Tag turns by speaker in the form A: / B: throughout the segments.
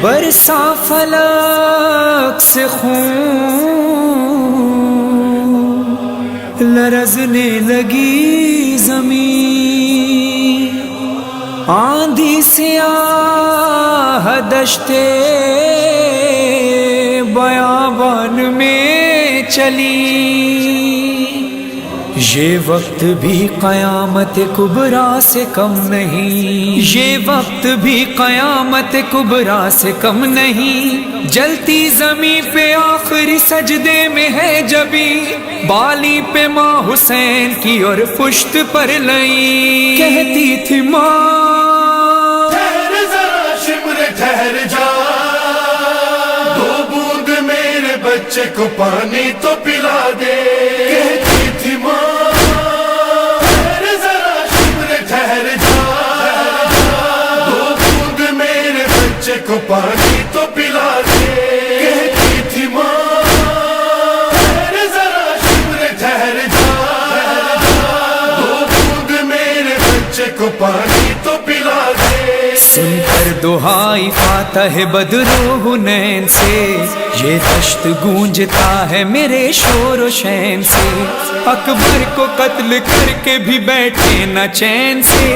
A: برسا فلک سے خون، لرزنے لگی زمین، آندھی سیاہ دشتے بیابان میں چلی، یہ وقت بھی قیامت کبریٰ سے کم نہیں، یہ وقت بھی قیامت کبریٰ سے کم نہیں، جلتی زمین پہ آخری سجدے میں ہے جبی، بالی پہ ماں حسین کی اور پشت پر لئی، کہتی تھی ماں
B: ٹھہر ذرا شمر ٹھہر جا، دو بوند میرے بچے کو پانی تو پلا دے، کہتی تھی ماں ٹھہر ذرا شمر ٹھہر جا، دو بوند میرے بچے کو پانی تو پلا دے، کہتی تھی ماں ٹھہر ذرا شمر ٹھہر جا، دو بوند میرے بچے کو پانی تو پلا دے۔
A: سن کر دہائی فاتح بدر و حنین سے، یہ دشت گونجتا ہے میرے شور و شین سے، اکبر کو قتل کر کے بھی بیٹھے نہ چین سے،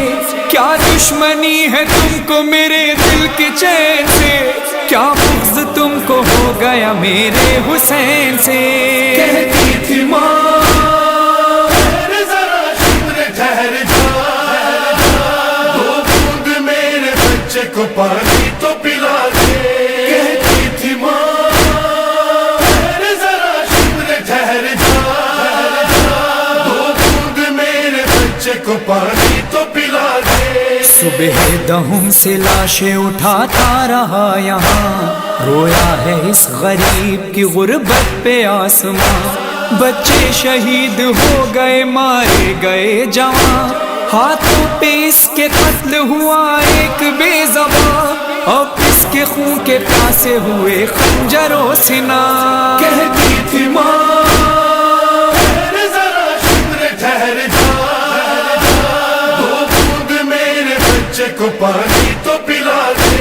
A: کیا دشمنی ہے تم کو میرے دل کے چین سے، کیا بغض تم کو ہو گیا میرے حسین سے،
B: کہتی تھی ماں ٹھہر ذرا شمر ٹھہر جا، دو بوند میرے بچے کو پانی تو پلا دے، کہتی تھی ماں ٹھہر ذرا شمر ٹھہر جا، دو بوند میرے بچے کو پانی تو پلا دے۔
A: صبح دہم سے لاشیں اٹھاتا رہا یہاں، رویا ہے اس غریب کی غربت پہ آسماں، بچے شہید ہو گئے مارے گئے جوان، ہاتھوں پہ اس کے قتل ہوا ایک بے زبان، اب اس کے خون کے پیاسے ہوئے خنجر و سنا،
B: کہتی تھی ماں ٹھہر ذرا شمر ٹھہر جا، دو بوند میرے بچے کو پانی تو پلا دے،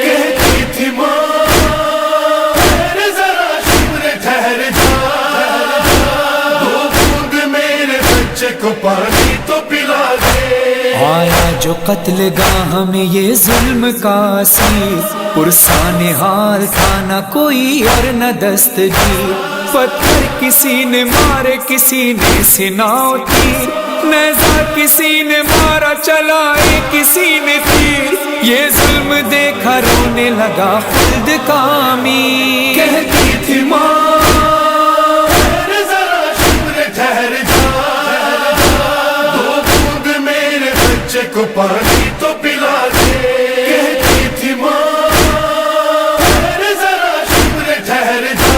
B: کہتی تھی ماں ٹھہر ذرا شمر ٹھہر جا، دو بوند میرے بچے کو پانی تو پلا دے۔
A: آیا جو قتل گاہ میں یہ ظلم کا اسیر، پرسان حال تھا نہ کوئی اور نہ دستگیر، پتھر کسی نے مارے کسی نے سناؤ تیر، نیزہ کسی نے مارا چلائے کسی نے تیر، یہ ظلم دیکھا رونے لگا خلد کا امیر،
B: کہتی تھی ماں ٹھہر ذرا شمر ٹھہر جا، دو بوند میرے بچے کو پانی تو پلا دے، کہتی تھی ماں ٹھہر ذرا شمر ٹھہر جا،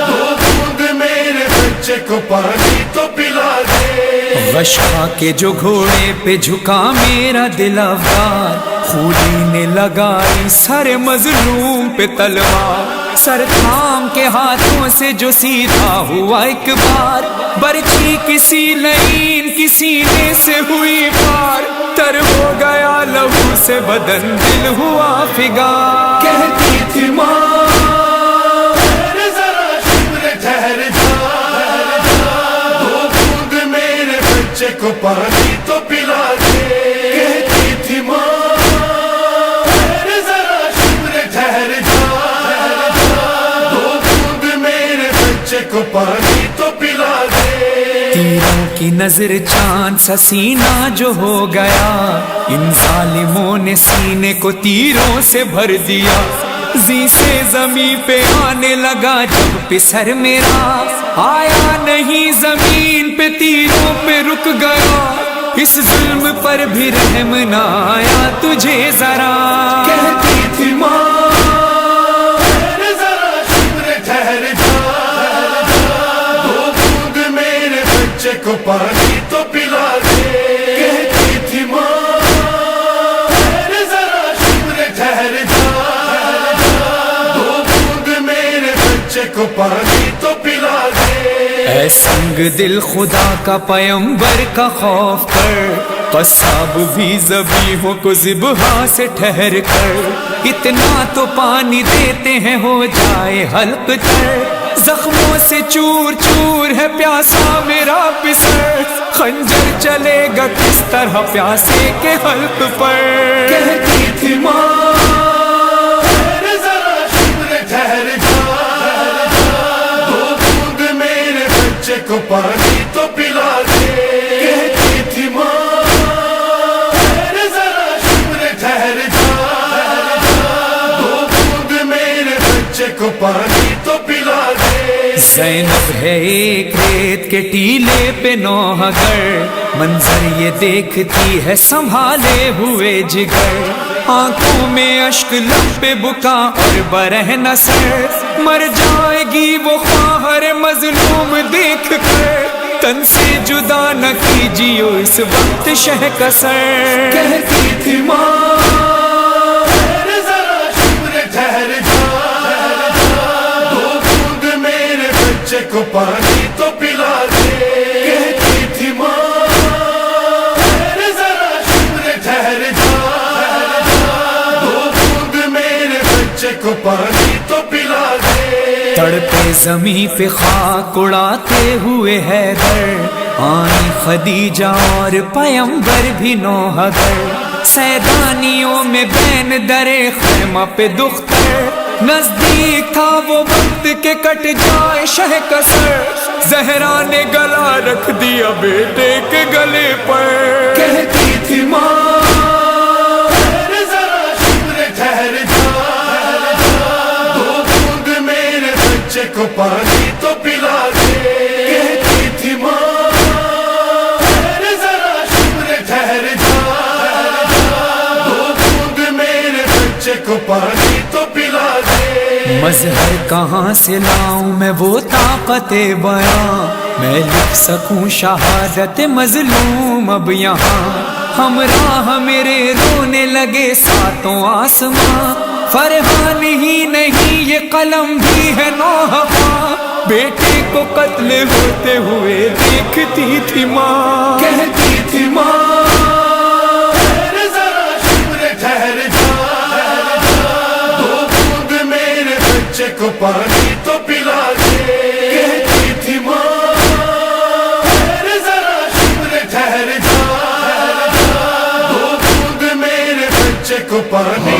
B: دو بوند میرے بچے کو پانی تو پلا دے۔
A: غش کھا کے جو گھوڑے پہ جھکا میرا دل افگار، خولی نے لگائی سر مظلوم پہ تلوار، سر تھام کے ہاتھوں سے جو سیدھا ہوا ایک بار، برچھی کسی لعین کی سینے سے ہوئی پار، تر ہو گیا لہو سے بدن دل ہوا فگار،
B: کہتی تھی ماں ٹھہر ذرا شمر ٹھہر جا، دو بوند میرے بچے کو پانی تو پلا دے، کہتی تھی ماں ٹھہر ذرا شمر ٹھہر جا، دو بوند میرے بچے کو پانی تو پلا دے۔
A: تیروں کی نظر چاند سا سینہ جو ہو گیا، ان ظالموں نے سینے کو تیروں سے بھر دیا، زی سے زمین پہ آنے لگا جب پسر میرا، آیا نہیں زمین پہ تیروں پہ رک گیا، اس ظلم پر بھی رحم نہ آیا تجھے ذرا،
B: کہتی تھی ماں ٹھہر ذرا شمر ٹھہر جا، دو بوند میرے بچے کو پانی تو پلا دے، کہتی تھی ماں ٹھہر ذرا شمر ٹھہر جا، دو بوند میرے بچے کو پانی تو پلا دے۔
A: اے سنگ دل خدا کا پیمبر کا خوف کر، قصاب بھی ذبیحوں کو ذبح سے ٹھہر کر، اتنا تو پانی دیتے ہیں ہو جائے حلق تر، زخموں سے چور چور ہے پیاسا میرا پسر، خنجر چلے گا کس طرح پیاسے کے حلق پر۔
B: کہتی تھی ماں ذرا شکر ٹھہر جا، دو بوند میرے بچے کو پانی تو پلا دے۔ کہتی تھی ماں ذرا شکر ٹھہر جا، دو بوند میرے بچے کو پانی تو پلا دے۔
A: زینب ہے ایک ریت کے ٹیلے پہ نوحہ گر، منظر یہ دیکھتی ہے سنبھالے ہوئے جگر، آنکھوں میں اشک لب پہ بکا اور برہنہ سر، مر جائے گی وہ خواہر مظلوم دیکھ کر، تن سے جدا نہ کیجیو اس وقت شہ کا سر۔
B: کہتی تھی ماں ذرا شکر ٹھہر جا، دو بوند میرے بچے کو پانی تو پلا دے۔ کہتی تھی ماں ذرا شکر ٹھہر جا، دو بوند میرے بچے کو پانی تو پلا دے۔
A: تڑپے زمیں پہ خاک اڑاتے ہوئے حیدر، آئی خدیجہ اور پیمبر بھی نوحہ گر، سیدانیوں میں بین درے خیمہ پہ دختر، نزدیک تھا وہ وقت کہ کٹ جائے شہ کا سر، زہرا نے گلا رکھ دیا بیٹے کے گلے پر۔
B: کہتی تھی ماں ذرا شکر ٹھہر جا، دو بوند میرے بچے کو پانی تو پلا دے۔ کہتی تھی ماں ذرا شکر ٹھہر جا، دو بوند میرے بچے کو پانی تو پلا دے۔
A: مظہر کہاں سے لاؤں میں وہ طاقت بیاں، میں لکھ سکوں شہادت مظلوم اب یہاں، ہمراہ میرے رونے لگے ساتوں آسماں، فرحان ہی نہیں یہ قلم بھی ہے نوحہ خواں، بیٹے کو قتل ہوتے ہوئے دیکھتی تھی ماں۔
B: کہتی تھی ماں ذرا شکر ٹھہر جا، دو بوند میرے بچے کو پانی تو پلا دے۔ کہتی تھی ماں ذرا شکر ٹھہر جا، دو بوند میرے بچے کو پانی